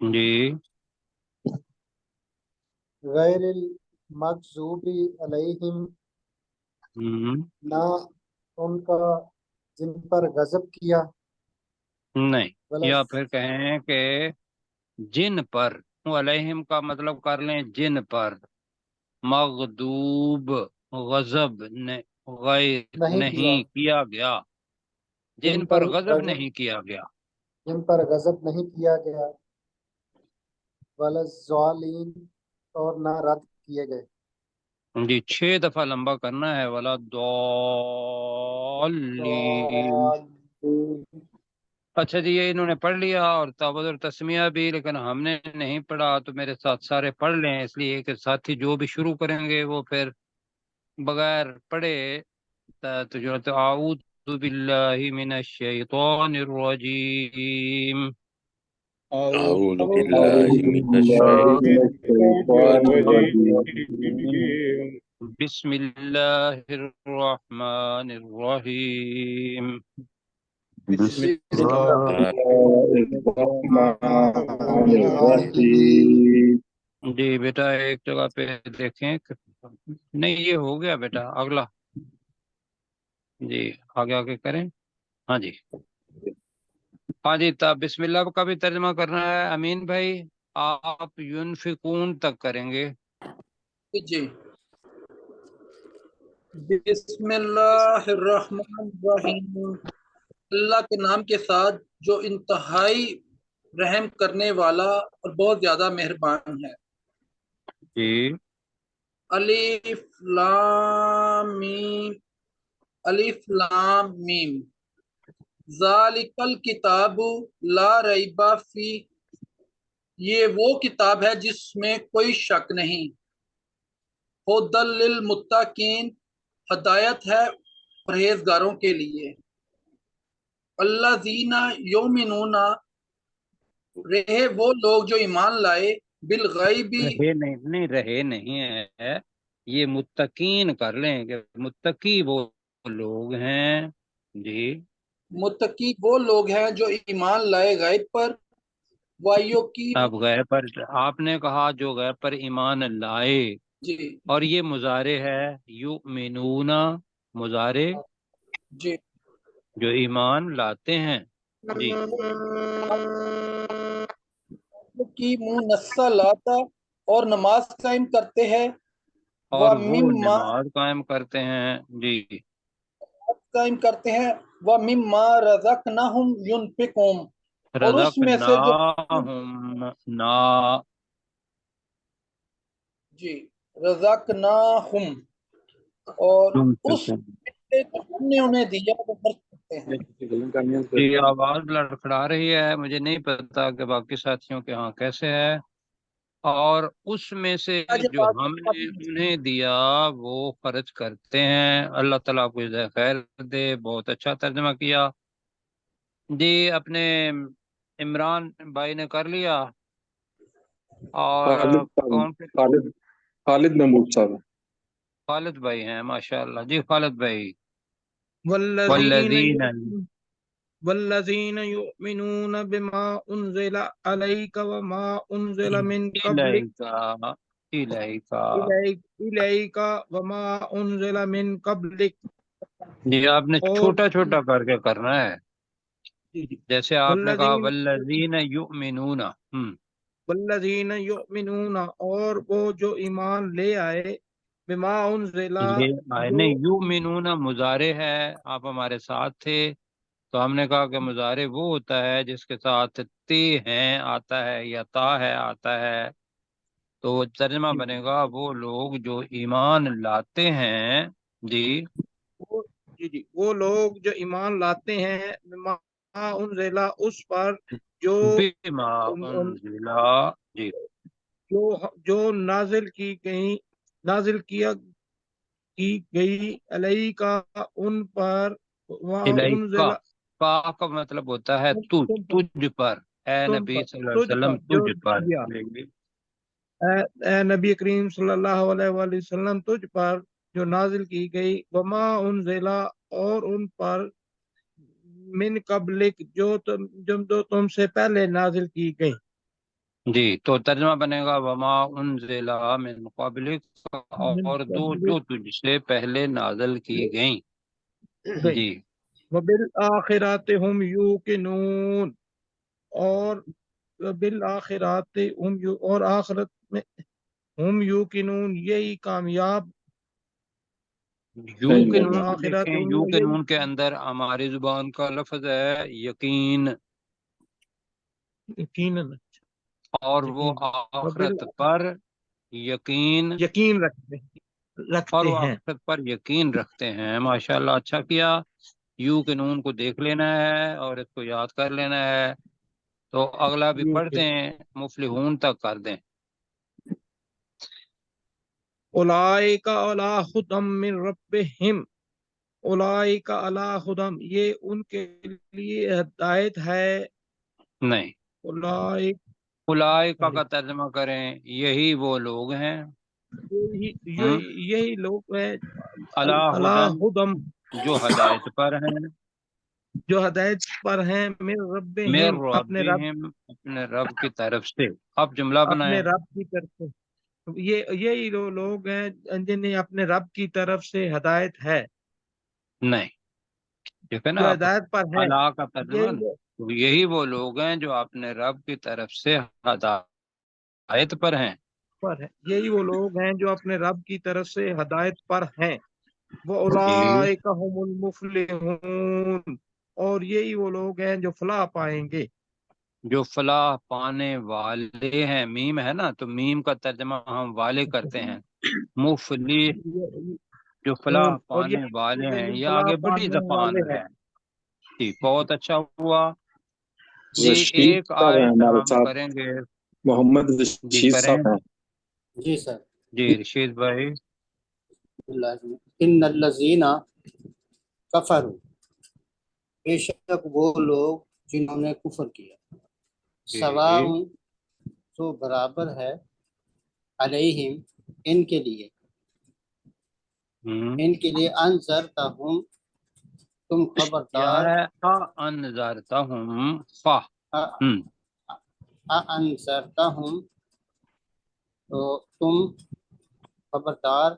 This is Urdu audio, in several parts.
جی غیر المغضوبی علیہم، نہ ان کا جن پر غضب کیا، نہیں، یا بلس پھر کہیں کہ جن پر، علیہم کا مطلب کر لیں جن پر، مغضوب غضب غیر نہیں کیا، نہیں کیا گیا، جن جن پر پر غضب غضب نہیں کیا گیا. جن پر غضب نہیں کیا گیا، والضالین اور نہ رد کیے گئے. جی 6 دفعہ لمبا کرنا ہے، ولا ضالین. ضالین. اچھا جی، یہ انہوں نے پڑھ لیا اور تعوذ اور تسمیہ بھی، لیکن ہم نے نہیں پڑھا، تو میرے ساتھ سارے پڑھ لیں، اس لیے کہ ساتھی جو بھی شروع کریں گے وہ پھر بغیر پڑھے تجربت اعوذ باللہ من الشیطان الرجیم. أعوذ أعوذ بالله من بالله من الشيطان الرجيم. بسم اللہ الرحمن الرحیم. بسم بسم الله الله الرحمن الرحيم. جی بیٹا ایک جگہ پہ دیکھیں نہیں یہ ہو گیا بیٹا، اگلا جی آگے آگے کریں. ہاں جی، ہاں جی، تب بسم اللہ کا بھی ترجمہ کرنا ہے امین بھائی، آپ ینفقون تک کریں گے. جی بسم اللہ الرحمن الرحیم، اللہ کے نام کے ساتھ جو انتہائی رحم کرنے والا اور بہت زیادہ مہربان ہے. جی الف لام میم، الف لام میم، ذالک الکتاب لا ریب فی، یہ وہ کتاب ہے جس میں کوئی شک نہیں. ہدی للمتقین، ہدایت ہے پرہیزگاروں کے لیے. الذین یؤمنون، رہے وہ لوگ جو ایمان لائے، بالغیبی، رہے نہیں رہے نہیں ہے، یہ متقین کر لیں کہ متقی وہ لوگ ہیں. جی متقی وہ لوگ ہیں جو ایمان لائے غیب پر. وایو کی، اب غیر پر آپ نے کہا جو غیر پر ایمان لائے، جی اور یہ مضارع ہے، یؤمنون مضارع جی جو ایمان لاتے ہیں. جی کی منہ نسا لاتا اور نماز قائم کرتے ہیں. اور وہ وہ مما نماز قائم کرتے ہیں. جی قائم کرتے ہیں. وہ مما رزقناہم ینفقون، اور اس میں سے جو، رزقناہم نا جی رزقناہم، اور اس ينفقون. میں سے جو ہم نے انہیں دیا وہ خرچ کرتے ہیں. جی آواز لڑکھڑا رہی ہے، مجھے نہیں پتا کہ باقی ساتھیوں کے ہاں کیسے ہے. اور اس میں سے جو ہم نے انہیں دیا وہ خرچ کرتے ہیں. اللہ تعالیٰ کو جزائے خیر دے، بہت اچھا ترجمہ کیا. جی اپنے عمران بھائی نے کر لیا، اور خالد کون سے خالد خالد محمود صاحب. خالد بھائی ہیں ماشاء اللہ. جی خالد بھائی. والذین والذین والذین یؤمنون بما انزل علیک وما انزل من قبلک الیکا الیک وما انزل من قبلک. جی آپ نے اور چھوٹا چھوٹا کر کے کرنا ہے، جیسے آپ نے کہا والذین والذین یؤمنون. والذین یؤمنون، اور وہ جو ایمان لے آئے، بما انزل، یہ آئے جو نہیں، یؤمنون مضارع ہے، آپ ہمارے ساتھ تھے تو ہم نے کہا کہ مضارع وہ ہوتا ہے جس کے ساتھ تے ہیں آتا ہے یا تا ہے آتا ہے، تو وہ ترجمہ بنے گا وہ لوگ جو ایمان لاتے ہیں. جی وہ وہ لوگ جو ایمان لاتے ہیں، بما انزل، اس پر جو بما انزل. جی جو جو نازل کی گئی علیہ کا، ان پر، الیکا، وانزل، کا کا مطلب ہوتا ہے تجھ پر، اے تم نبی پر، صلی اللہ علیہ تجھ وسلم پر جو تجھ پر. دیا، اے نبی کریم صلی اللہ علیہ وآلہ وسلم، تجھ پر جو نازل کی گئی، وما انزلا، اور ان پر، من قبلک، جو تم سے پہلے نازل کی گئی. جی تو ترجمہ بنے گا وما انزلا من قبلک، من اور دو قبل جو تجھ سے پہلے نازل کی گئیں. گئی جی وبالآخرات ہم یوقنون، اور بالآخرات اور آخرت میں ہم یوقنون یہی کامیاب، یو کے نون کو بالآخرات دیکھیں، ہم یو کے یہی نون کے اندر ہماری زبان کا لفظ ہے یقین، یقیناً اور وہ یقین آخرت پر یقین، یقین اور رکھتے وہ ہیں. آخرت پر یقین رکھتے ہیں. ماشاءاللہ اچھا کیا. یو کے نون کو دیکھ لینا ہے اور اس کو یاد کر لینا ہے. تو اگلا بھی پڑھ دیں، مفلحون تک کر دیں. اولئک علی ھدی من ربہم، اولئک علی ھدی، یہ ان کے لیے ہدایت ہے. نہیں، اولئک اولئکہ کا ترجمہ کریں یہی وہ لوگ ہیں، یہی لوگ ہیں علی علی ہدن، ھدی، جو ہدایت پر ہیں، جو ہدایت پر ہیں، من من ربہم، ربہم، اپنے رب کی طرف سے. اب جملہ اپنے بنائیں. رب کی طرف سے. یہی لوگ ہیں جنہیں اپنے رب کی طرف سے ہدایت ہے، نہیں، دیکھیں نا جو آپ، ہدایت پر ہے. اللہ کا ترجمہ یہی یہی وہ لوگ ہیں جو اپنے رب کی طرف سے ہدایت پر ہیں. یہی وہ لوگ ہیں جو اپنے رب کی طرف سے ہدایت پر ہیں. وہ جی اولئک هم المفلحون، اور یہی وہ لوگ ہیں جو فلاح پائیں گے. جو فلاح پانے والے ہیں، میم ہے نا، تو میم کا ترجمہ ہم والے کرتے ہیں. مفلح، جو فلاح اور پانے یہی وہ والے لوگ ہیں ہیں. جو یہ فلاح آگے بڑی پانے زبان والے ہیں. ہے. جی بہت اچھا ہوا. جی رشید ایک صاحب ہیں آیت ہمارے ہم ساتھ، کریں گے. محمد جی رشید کریں. صاحب ہیں. جی سر. جی رشید بھائی. ان الذین کفروا، بے شک وہ لوگ جنہوں نے کفر کیا، جی سواء، تو برابر ہے، علیہم، ان کے لیے، ہوں. ان کے لیے، انذرتہم، تم کیا خبردار، ہے؟ انذرتہم فا. انذرتہم، تو تم خبردار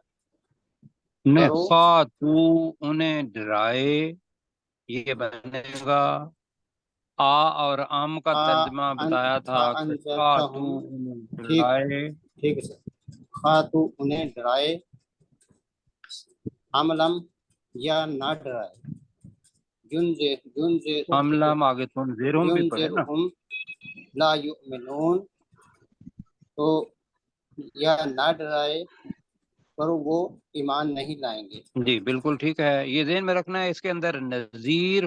کرو، خا تو انہیں ڈرائے، یہ بنے گا آ اور ام کا ترجمہ بتایا تھا کہ خا تو انذرتہم، انہیں ٹھیک ڈرائے. ٹھیک ہے سر. خواہ تو انہیں ڈرائے، عملم، یا نہ ڈرائے، حملہ آگے تنذیرہم بھی پڑھے نا. ینذرہم لا یؤمنون، تو یا نہ ڈرائے پر وہ ایمان نہیں لائیں گے. جی بالکل ٹھیک ہے. یہ ذہن میں رکھنا ہے، اس کے اندر نذیر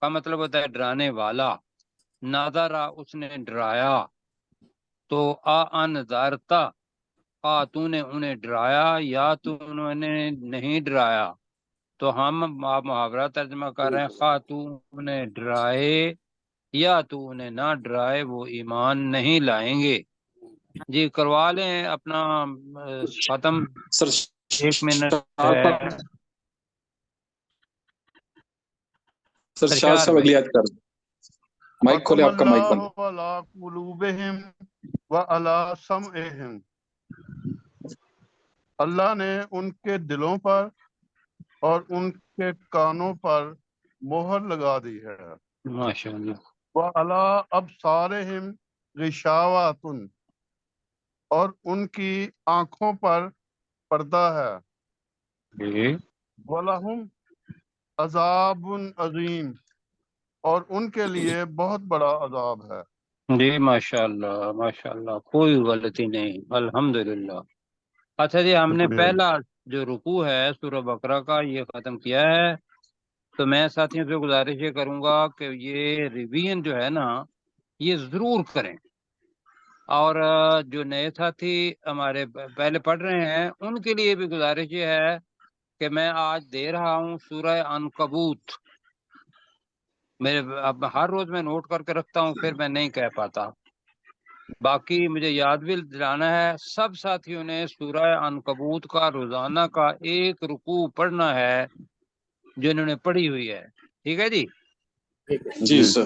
کا مطلب ہوتا ہے ڈرانے والا. ناظرہ، اس نے ڈرایا. تو انذرتا، تو نے انہیں ڈرایا یا تو انہوں نے نہیں ڈرایا. تو ہم آپ محاورہ ترجمہ کر رہے ہیں، خواہ تو انہیں ڈرائے یا تو انہیں نہ ڈرائے، وہ ایمان نہیں لائیں گے. جی کروا لیں اپنا ختم. سر 1 منٹ شاہ ہے. صاحب، سر شاہ سرشار صاحب بھائی. اگلی آیت کر دیں. مائک کھولے، ختم آپ کا مائک بند. اللہ علی قلوبہم وعلی سمعہم، اللہ نے ان کے دلوں پر اور ان کے کانوں پر مہر لگا دی ہے. ماشاء اللہ. وعلی ابصارہم غشاوۃ، اور ان کی آنکھوں پر پردہ ہے. جی وَلَهُمْ عذاب عظیم، اور ان کے لیے بہت بڑا عذاب ہے. جی ماشاء اللہ ماشاء اللہ، کوئی غلطی نہیں، الحمدللہ. اچھا جی، ہم نے شکریہ. پہلا جو رکوع ہے سورہ بقرہ کا یہ ختم کیا ہے. تو میں ساتھیوں سے گزارش یہ کروں گا کہ یہ ریویژن جو ہے نا یہ ضرور کریں. اور جو نئے ساتھی ہمارے پہلے پڑھ رہے ہیں ان کے لیے بھی گزارش یہ ہے کہ میں آج دے رہا ہوں سورہ عنکبوت. میرے اب ہر روز میں نوٹ کر کے رکھتا ہوں، پھر میں نہیں کہہ پاتا. باقی مجھے یاد بھی دلانا ہے، سب ساتھیوں نے سورہ عنکبوت کا روزانہ کا ایک رکوع پڑھنا ہے جو انہوں نے پڑھی ہوئی ہے. ٹھیک ہے جی. ٹھیک ہے. جی سر.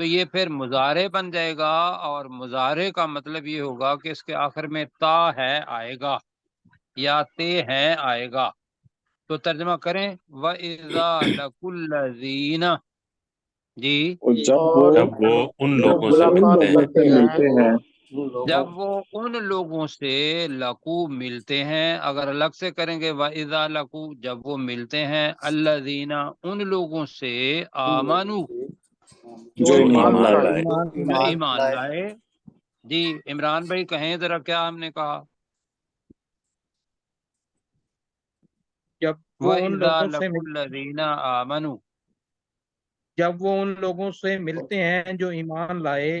تو یہ پھر مضارع بن جائے گا، اور مضارع کا مطلب یہ ہوگا کہ اس کے آخر میں تا ہے آئے گا یا تے ہے آئے گا۔ تو ترجمہ کریں، وَإِذَا لَقُوا الَّذِينَ، جی اور جب اور جب وہ ان جب لوگوں سے ان ملاقات ملتے لوگوں ہیں، سے کرتے ہیں ملتے ہیں، جب وہ ان لوگوں سے لقو ملتے ہیں، اگر الگ سے کریں گے وَإِذَا لَقُوا، جب وہ ملتے ہیں، الَّذِينَ ان لوگوں سے، آمنو جو جو جو ایمان ایمان لائے۔ لائے، جو ایمان لائے۔ جی عمران بھائی کہیں ذرا کیا ہم نے کہا؟ جب وہ ان وَإِذَا لوگوں سے لَقُوا الَّذِينَ آمَنُوا، جب وہ ان لوگوں سے ملتے ہیں جو ایمان لائے۔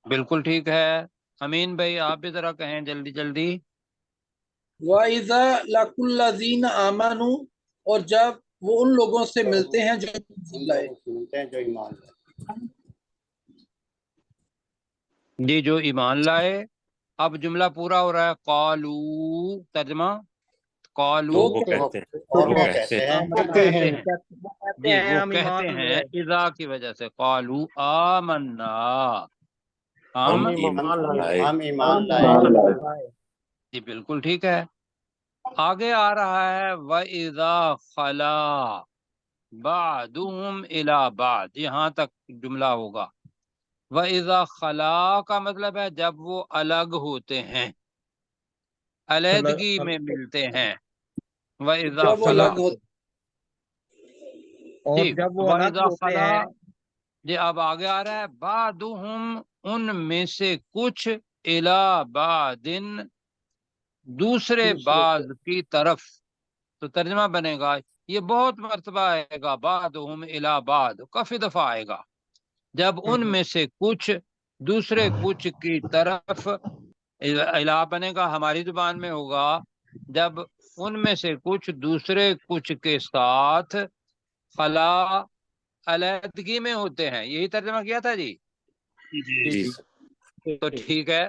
بالکل ٹھیک ہے۔ امین بھائی آپ بھی ذرا کہیں جلدی جلدی۔ وَإِذَا لَقُوا الَّذِينَ آمَنُوا، اور جب وہ ان لوگوں سے ملتے ہیں جو ایمان لائے۔ جی جو ایمان لائے۔ اب جملہ پورا ہو رہا ہے، قالو، ترجمہ قالو، تو وہ وہ کہتے کہتے ہیں، وہ کہتے ہیں، جی وہ ہم کہتے ایمان ہیں لائے۔ اذا کی وجہ سے، قالو آمنا، ہم ہم ایمان لائے۔ ہم ایمان ایمان لائے۔ لائے۔ جی بالکل ٹھیک ہے۔ آگے آ رہا ہے وَإِذَا خَلَا بَعْضُهُمْ إِلَى بَعْضٍ، یہاں تک جملہ ہوگا۔ وَإِذَا خَلَا کا مطلب ہے جب وہ الگ ہوتے ہیں، علیحدگی میں ملتے ہیں۔ وَإِذَا جب وہ خَلَا، الگ ہوتے اور جی جب وہ الگ وَإِذَا ہوتے خَلَا، ہیں۔ جی اب آگے آ رہا ہے بعضهم، ان میں سے کچھ، الی بعض، دوسرے بعض کی طرف۔ تو ترجمہ بنے گا، یہ بہت مرتبہ آئے گا، بعضهم الی بعض، کافی دفعہ آئے گا، جب ان میں سے کچھ دوسرے کچھ کی طرف، الی بنے گا ہماری زبان میں ہوگا جب ان میں سے کچھ دوسرے کچھ کے ساتھ خلا، علیحدگی میں ہوتے ہیں، یہی ترجمہ کیا تھا جی؟ جی تو ٹھیک ہے،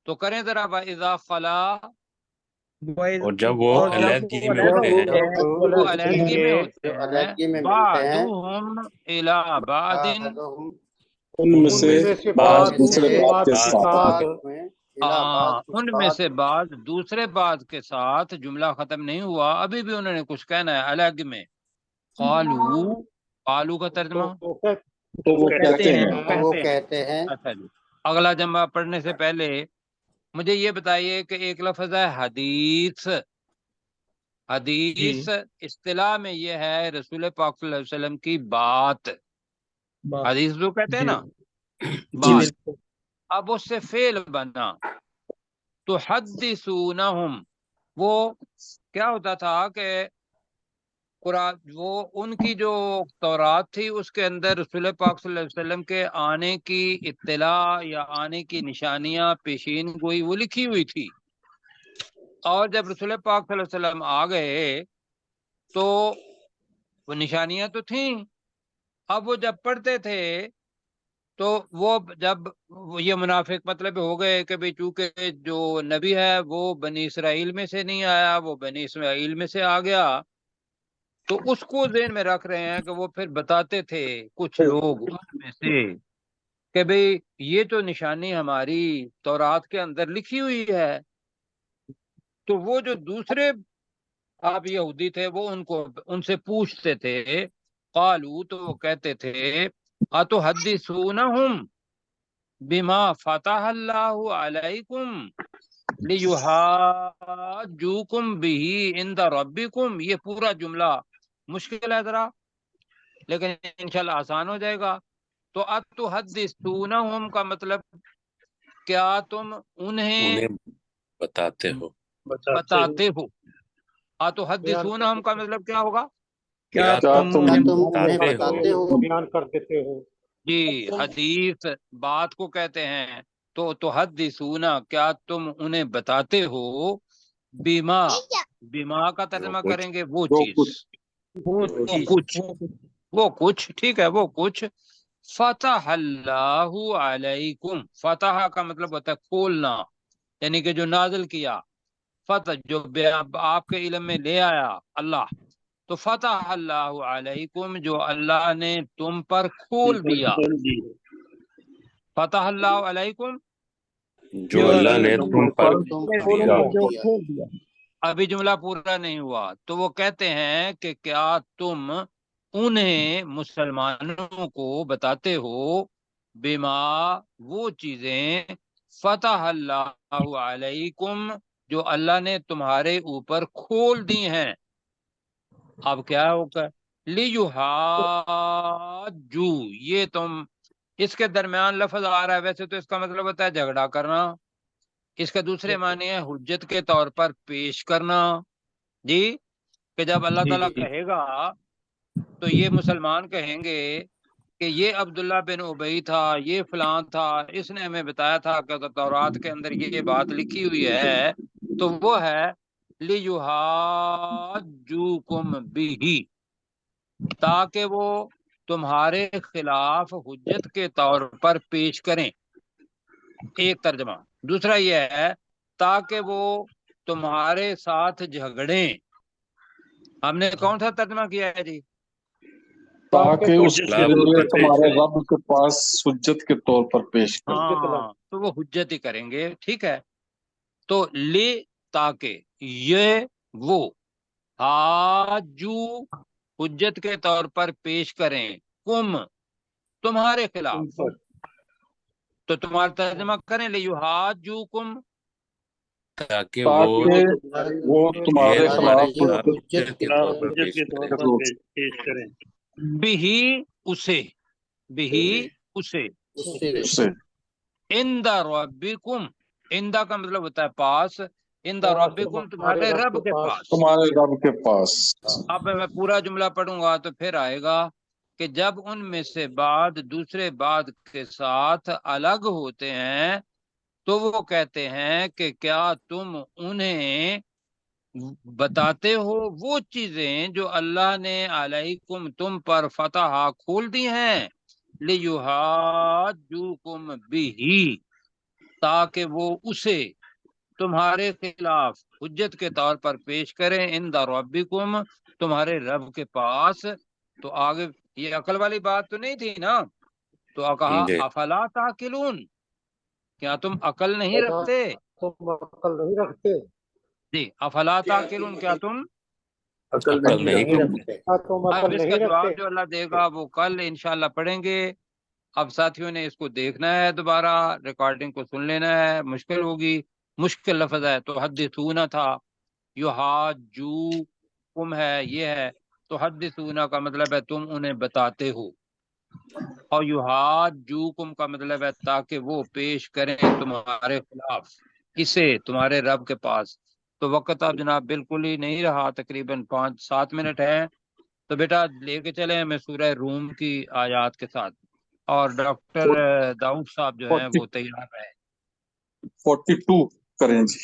تو کریں ذرا وَإِذَا خَلَا، اور جب وہ اور جب علیحدگی وہ میں علیحدہ ہوتے ہیں، ہوتے ہیں۔ وہ علیحدگی میں ہوتے ہیں، بعضهم الی بعض، ان میں ان سے میں سے بعض بعض دوسرے بعض کے بعض ساتھ۔ ان میں سے بعض دوسرے بعض کے ساتھ، جملہ ختم نہیں ہوا، ابھی بھی انہوں نے کچھ کہنا ہے الگ میں۔ قالو، قالو کا ترجمہ تو وہ کہتے ہیں، کہتے ہیں۔ اچھا جی، اگلا جملہ پڑھنے سے پہلے مجھے یہ بتائیے کہ ایک لفظ ہے حدیث۔ حدیث اصطلاح میں یہ ہے رسول پاک صلی اللہ علیہ وسلم کی بات، حدیث جو کہتے ہیں جی نا، جی بات۔ اب اس سے فعل بنا تو حدثونہم، وہ کیا ہوتا تھا کہ قرآن، وہ ان کی جو تورات تھی اس کے اندر رسول پاک صلی اللہ علیہ وسلم کے آنے کی اطلاع یا آنے کی نشانیاں، پیشین گوئی وہ لکھی ہوئی تھی، اور جب رسول پاک صلی اللہ علیہ وسلم آ گئے تو وہ نشانیاں تو تھیں، اب وہ جب پڑھتے تھے تو وہ جب یہ منافق مطلب ہو گئے کہ بھئی چونکہ جو نبی ہے وہ بنی اسرائیل میں سے نہیں آیا، وہ بنی اسرائیل میں سے آ گیا، تو اس کو ذہن میں رکھ رہے ہیں کہ وہ پھر بتاتے تھے کچھ لوگ ان میں سے کہ بھئی یہ تو نشانی ہماری تورات کے اندر لکھی ہوئی ہے۔ تو وہ جو دوسرے آپ یہودی تھے وہ ان سے پوچھتے تھے، قالو، تو وہ کہتے تھے، اتحدثونہم بما فتح اللہ علیکم لیحاجوکم بہ عند ربکم۔ یہ پورا جملہ مشکل ہے ذرا، لیکن انشاءاللہ آسان ہو جائے گا۔ تو اتحدثونہم کا مطلب کیا تم انہیں بتاتے ہو، بتاتے ہو، اتحدثونہم کا مطلب کیا ہوگا؟ کیا کیا تم تم انہیں بتاتے ہو۔ جی حدیث بات کو کہتے ہیں، تو تحدثون، کیا تم انہیں بتاتے ہو، بیما، بیما کا جو ترجمہ کچھ کریں گے وہ جو چیز، کچھ وہ وہ چیز، کچھ، وہ کچھ، ٹھیک ہے، وہ کچھ فتح اللہ علیکم، فتح کا مطلب ہوتا ہے کھولنا، یعنی کہ جو نازل کیا، فتح جو آپ کے علم میں لے آیا اللہ، تو فتح اللہ علیکم جو اللہ نے تم پر کھول دیا، فتح اللہ علیکم، جو اللہ نے تم پر کیا جو کھول دیا۔ ابھی جملہ پورا نہیں ہوا، تو وہ کہتے ہیں کہ کیا تم انہیں مسلمانوں کو بتاتے ہو بما وہ چیزیں فتح اللہ علیکم جو اللہ نے تمہارے اوپر کھول دی ہیں۔ اب کیا ہوگا؟ لیحاجو، یہ تم اس کے درمیان لفظ آ رہا ہے، ویسے تو اس کا مطلب ہوتا ہے جھگڑا کرنا، اس کا دوسرے معنی ہے حجت کے طور پر پیش کرنا۔ جی، کہ جب اللہ تعالیٰ کہے گا تو یہ مسلمان کہیں گے کہ یہ عبداللہ بن ابی تھا، یہ فلان تھا، اس نے ہمیں بتایا تھا کہ تورات کے اندر یہ بات لکھی ہوئی ہے، تو وہ ہے لیحاجوکم بہ، تاکہ وہ تمہارے خلاف حجت کے طور پر پیش کریں، ایک ترجمہ۔ دوسرا یہ ہے تاکہ وہ تمہارے ساتھ جھگڑیں۔ ہم نے کون سا ترجمہ کیا ہے جی؟ تاکہ اس کے اللہ لیے پر پیش تمہارے کریں۔ رب کے پاس حجت کے طور پر پیش کریں۔ ہاں، تو وہ حجت ہی کریں گے، ٹھیک ہے۔ تو لے، تاکہ، یہ وہ حاجو حجت کے طور پر پیش کریں، کم تمہارے خلاف، تو تمہارا ترجمہ کریں لیحاجوکم، تاکہ تاکہ وہ یہ تمہارے تمہارے خلاف خلاف حجت حجت کے طور پر پیش کریں۔ پیش کریں بہی اسے، بہی اسے، اسے اندہ ربکم، اندہ کا مطلب ہوتا ہے پاس، اندہ ربکم تمہارے رب کے پاس۔ تمہارے رب کے پاس۔ اب میں پورا جملہ پڑھوں گا تو پھر آئے گا کہ جب ان میں سے بعد دوسرے بعد کے ساتھ الگ ہوتے ہیں تو وہ کہتے ہیں کہ کیا تم انہیں بتاتے ہو وہ چیزیں جو اللہ نے علیکم تم پر فتح کھول دی ہیں، لیحاجوکم بہ، تاکہ وہ اسے تمہارے خلاف حجت کے طور پر پیش کریں، عند ربکم تمہارے رب کے پاس۔ تو آگے یہ عقل والی بات تو نہیں تھی نا، تو کہا جی افلا تعقلون، کیا تم عقل نہیں رکھتے؟ تم عقل نہیں رکھتے، جی، افلا تعقلون، کیا تم؟ عقل نہیں کرتے۔ کیا تم اب عقل اس کا نہیں جواب رکھتے؟ جو اللہ دے گا وہ کل انشاءاللہ پڑھیں گے۔ اب ساتھیوں نے اس کو دیکھنا ہے، دوبارہ ریکارڈنگ کو سن لینا ہے، مشکل ہوگی، مشکل لفظ ہے، تو حدثونا تھا، یحاجوکم ہے، یہ ہے، تو حدثونا کا مطلب ہے تم انہیں بتاتے ہو، اور یحاجوکم کا مطلب ہے تاکہ وہ پیش کریں تمہارے خلاف اسے تمہارے رب کے پاس۔ تو وقت اب جناب بالکل ہی نہیں رہا، تقریباً 5-7 منٹ ہے، تو بیٹا لے کے چلیں ہمیں سورہ روم کی آیات کے ساتھ، اور ڈاکٹر داؤد صاحب جو ہیں وہ تیار رہے۔ 42 کریں جی۔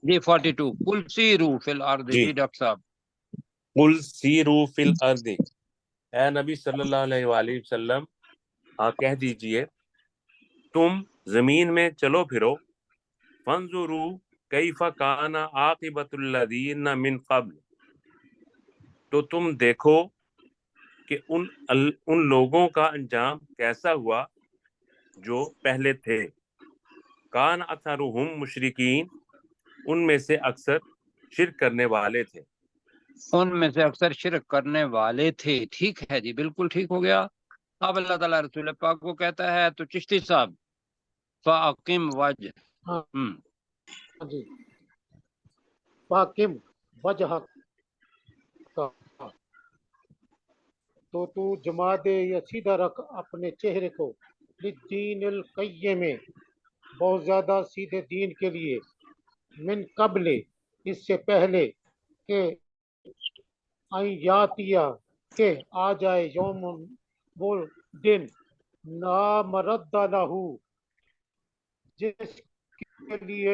جی 42، کل سیرو فی الارض، جی، جی ڈاکٹر صاحب۔ قل سیروا فی الارض، اے نبی صلی اللہ علیہ وآلہ وسلم آپ کہہ دیجئے تم زمین میں چلو پھرو، فانظروا کیف کان عاقبۃ الذین من قبل، تو تم دیکھو کہ ان لوگوں کا انجام کیسا ہوا جو پہلے تھے، کان اکثرہم مشرکین، ان میں سے اکثر شرک کرنے والے تھے۔ ان میں سے اکثر شرک کرنے والے تھے، ٹھیک ہے جی، بالکل ٹھیک ہو گیا۔ اب اللہ تعالیٰ رسول پاک کو کہتا ہے، تو چشتی صاحب فَأَقِمْ وَجْهَ، ہاں جی، فاقم وجہ کا، تو جما دے یا سیدھا رکھ اپنے چہرے کو، للدین القیم، بہت زیادہ سیدھے دین کے لیے، من قبل اس سے پہلے کہ این یاتیا کہ آ جائے، یوم وہ دن، لا مرد لہو جس کے لیے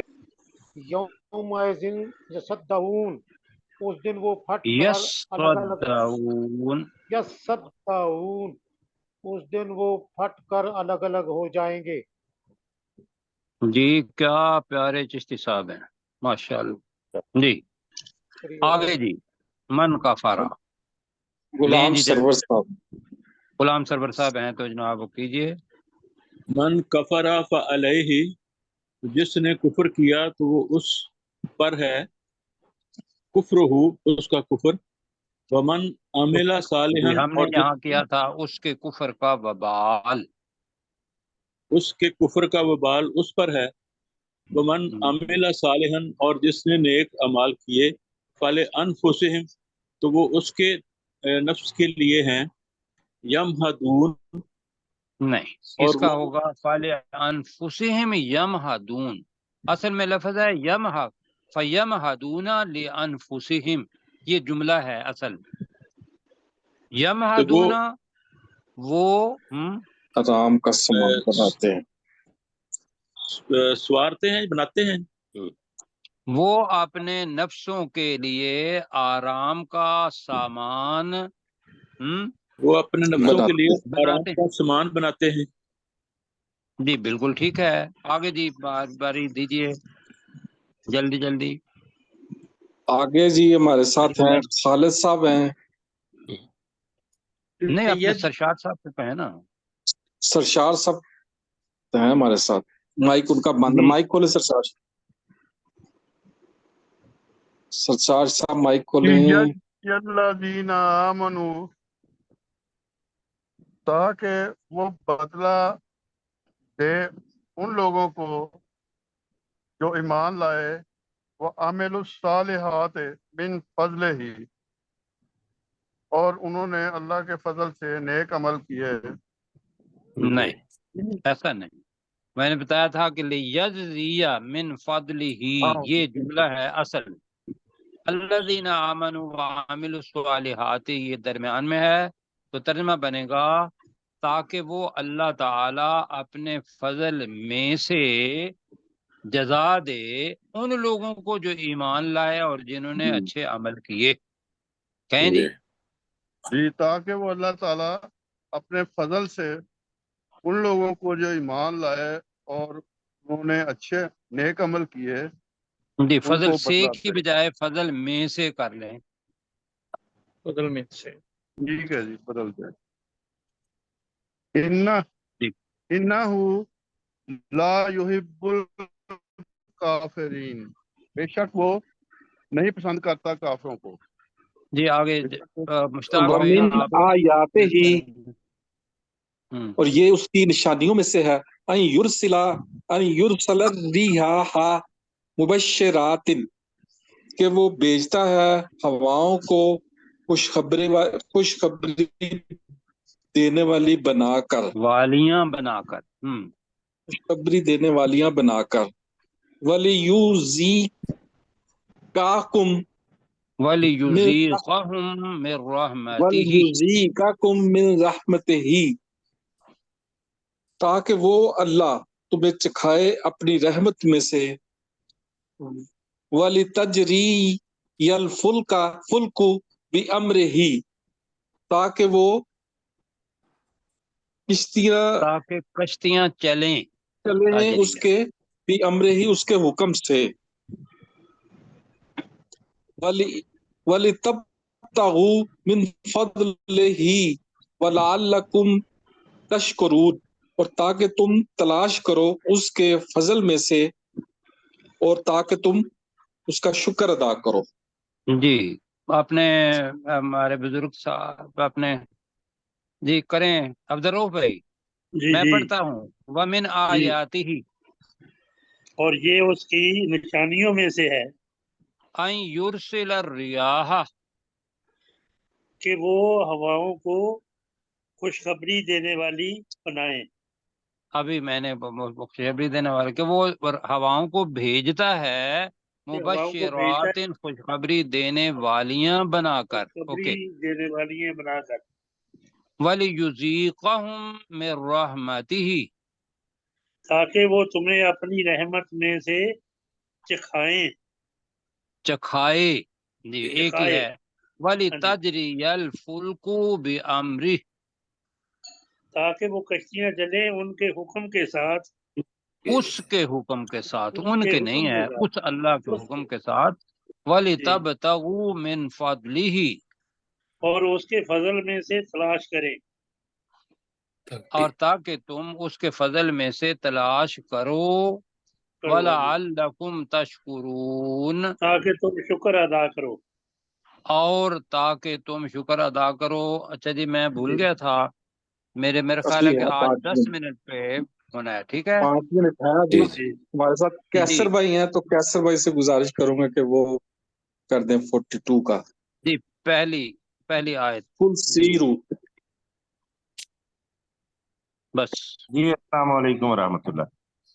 یوم یصدعون اس دن وہ پھٹ کر الگ الگ، یصدعون، یصدعون اس دن وہ پھٹ کر الگ الگ ہو جائیں گے۔ جی کیا پیارے چشتی صاحب ہیں، ماشاءاللہ۔ جی آگے جی، من کا فارا، لیں غلام جی سرور صاحب۔ غلام سرور صاحب ہیں تو جناب وہ کیجئے۔ من کفر فعلیہ، جس نے کفر کیا تو وہ اس پر ہے، کفرہ، اس کا کفر، ومن عمل صالحا، ہم نے اور یہاں کیا تھا اس کے کفر کا وبال. اس کے کفر کا وبال اس پر ہے، ومن عمل صالحا، اور جس نے نیک اعمال کیے، فلانفسہم، تو وہ اس کے نفس کے لیے ہیں، یمہدون، نہیں، اس اور کا وہ ہوگا فَلِأَنفُسِهِمْ يَمْهَدُونَ. اصل میں لفظ ہے یمہ، فَيَمْهَدُونَ لِأَنفُسِهِمْ، یہ جملہ ہے اصل. تو یمہدون وہ حرام کا سامان بناتے ہیں. سوارتے ہیں، بناتے ہیں، وہ اپنے نفسوں کے لیے آرام کا سامان وہ اپنے نفسوں کے لیے بناتے آرام بناتے ہیں. کا سامان بناتے ہیں. جی بالکل ٹھیک ہے. آگے جی باری دیجیے جلدی جلدی. آگے جی ہمارے ساتھ ہیں خالد صاحب ہیں، نہیں اپنے سرشاد صاحب سے کہیں نا. سرشار صاحب ہیں ہمارے ساتھ. مائک ان کا بند، جی مائک کھولے سرشار. سرشار صاحب مائک کھولیں. الذین آمنوا، تاکہ وہ بدلہ دے ان لوگوں کو جو ایمان لائے، وہ عامل الصالحات من فضلہ ہی، اور انہوں نے اللہ کے فضل سے نیک عمل کیے. نہیں ایسا نہیں. میں نے بتایا تھا کہ لیجزی من فضلہ، یہ جملہ ہے اصل. الذین آمنوا وعملوا الصالحات یہ درمیان میں ہے، تو ترجمہ بنے گا تاکہ وہ اللہ تعالی اپنے فضل میں سے جزا دے ان لوگوں کو جو ایمان لائے اور جنہوں نے اچھے عمل کیے. کہیں جی جی، تاکہ وہ اللہ تعالیٰ اپنے فضل سے ان لوگوں کو جو ایمان لائے اور انہوں نے اچھے نیک عمل کیے جی، ان فضل کو سے بدلا کی دے. بجائے فضل میں سے کر لیں. فضل میں سے. ٹھیک ہے جی، بدل دے. جی انہو لا یحب الکافرین، بے شک وہ نہیں پسند کرتا کافروں کو. جی آگے بے شک وہ مشتاق بھائی ومن آپ. آیات ہی، ہوں اور یہ اس کی نشانیوں میں سے ہے، ان یرسل الریاح مبشرات، کہ وہ بھیجتا ہے ہواؤں کو خوشخبری دینے والی بنا کر، والیاں بنا کر. خوشخبری دینے والیاں بنا کر. وَلِيُذِيقَكُم وَلِيُذِيقَهُم مِّن رَحْمَتِهِ، مِّن رَحْمَتِهِ، تاکہ وہ اللہ تمہیں چکھائے اپنی رحمت میں سے. وَلِتَجْرِيَ الْفُلْكُ بِأَمْرِهِ، تاکہ وہ کشتیاں تاکہ کشتیاں چلیں. چلیں اس کے بِأَمْرِهِ، اس کے حکم سے. وَلِتَبْتَغُوا مِنْ فَضْلِهِ وَلَعَلَّكُمْ تَشْكُرُونَ، اور تاکہ تم تلاش کرو اس کے فضل میں سے اور تاکہ تم اس کا شکر ادا کرو. جی اپنے ہمارے بزرگ صاحب اپنے جی کریں عبدالرؤف بھائی. جی میں جی پڑھتا ہوں. وَمِنْ جی، آیَاتِهِ، اور یہ اس کی نشانیوں میں سے ہے أَن يُرْسِلَ الرِّيَاحَ، کہ وہ ہواؤں کو خوشخبری دینے والی بنائیں. ابھی میں نے خوشخبری دینے والے کہ وہ ہواؤں کو بھیجتا ہے کہ ہواؤں کو بھیجتا مبشرات، خوشخبری دینے والیاں بنا ہے کر. خوشخبری اوکے. دینے والی بنا کر، وَلِيُذِيقَهُم مِّن رَحْمَتِهِ، تاکہ وہ تمہیں اپنی رحمت میں سے چکھائیں. چکھائے. جی ایک ہی ہے. ہاں جی، وَلِتَجْرِيَ الْفُلْكُ بِأَمْرِهِ، تاکہ وہ کشتیاں چلیں ان کے حکم کے ساتھ، اس کے حکم کے ساتھ، اس ان کے کے نہیں حکم ہے، کے ساتھ. اس اللہ کے اس حکم کے کے ساتھ. جی، وَلِتَبْتَغُوا مِنْ فَضْلِهِ، اور اس کے فضل میں سے تلاش کریں. اور تاکہ تم اس کے فضل میں سے تلاش کرو وَلَعَلَّكُمْ تَشْكُرُونَ تاکہ تم شکر ادا کرو. اور تاکہ تم شکر ادا کرو. اچھا جی میں بھول گیا تھا، میرے خیال ہے کہ آج 10 منٹ پہ ہونا ہے. ٹھیک ہے 5 منٹ ہے ابھی ہمارے ساتھ. کیسر بھائی ہیں تو کیسر بھائی سے گزارش کروں گا کہ وہ کر دیں 42 کا جی پہلی آیت قل سیرو. بس. جی السلام علیکم ورحمۃ اللہ.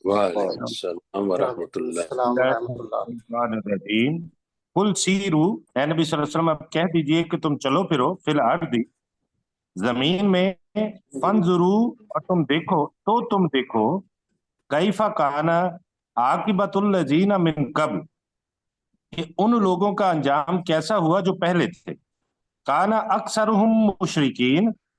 وعلیکم السلام ورحمۃ اللہ. السلام ورحمۃ اللہ. الرحیم. قل سیرو، اے نبی صلی اللہ علیہ وسلم اب کہہ دیجئے کہ تم چلو پھرو فی الارض، زمین میں، فانظرو اور تم دیکھو، تو تم دیکھو، کیف کان عاقبۃ الذین من قبل، کہ ان لوگوں کا انجام کیسا ہوا جو پہلے تھے. کان اکثرہم مشرکین،